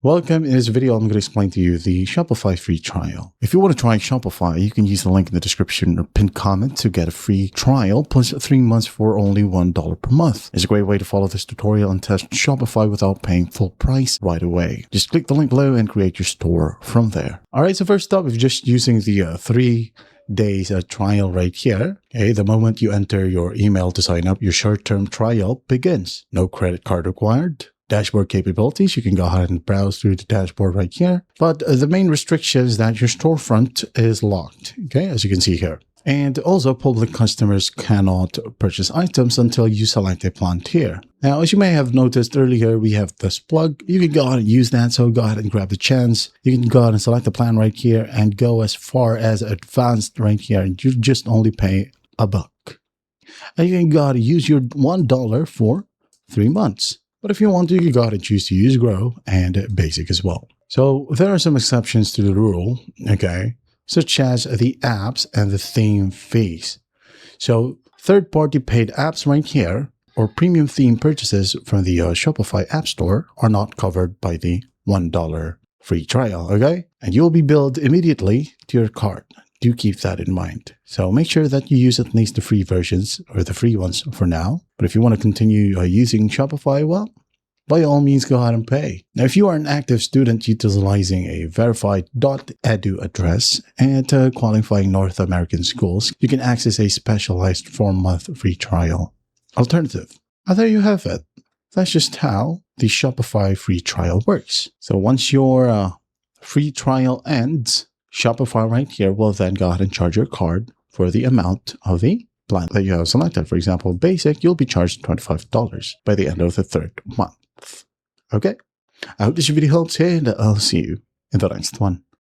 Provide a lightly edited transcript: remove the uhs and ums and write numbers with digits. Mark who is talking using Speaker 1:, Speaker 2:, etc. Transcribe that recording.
Speaker 1: Welcome. In this video, I'm going to explain to you the Shopify free trial. If you want to try Shopify, you can use the link in the description or pinned comment to get a free trial plus 3 months for only $1 per month. It's a great way to follow this tutorial and test Shopify without paying full price right away. Just click the link below and create your store from there. All right, so first up, if you're just using the 3 days trial right here, okay, the moment you enter your email to sign up, your short-term trial begins. No credit card required. Dashboard capabilities, you can go ahead and browse through the dashboard right here. But the main restriction is that your storefront is locked, okay, as you can see here. And also, public customers cannot purchase items until you select a plan here. Now, as you may have noticed earlier, we have this plug. You can go ahead and use that, so go ahead and grab the chance. You can go ahead and select the plan right here and go as far as advanced right here, and you just only pay $1. And you can go ahead and use your $1 for 3 months. But if you want to, you can go ahead and choose to use Grow and Basic as well. So there are some exceptions to the rule, okay, such as the apps and the theme fees. So third-party paid apps right here or premium theme purchases from the Shopify App Store are not covered by the $1 free trial, okay? And you'll be billed immediately to your cart. Do keep that in mind. So make sure that you use at least the free versions or the free ones for now. But if you want to continue using Shopify, well, by all means, go ahead and pay. Now, if you are an active student utilizing a verified .edu address at qualifying North American schools, you can access a specialized 4-month free trial alternative. And there you have it. That's just how the Shopify free trial works. So once your free trial ends, Shopify right here will then go ahead and charge your card for the amount of the plan that you have selected. For example, Basic, you'll be charged $25 by the end of the 3rd month. Okay, I hope this video helps and I'll see you in the next one.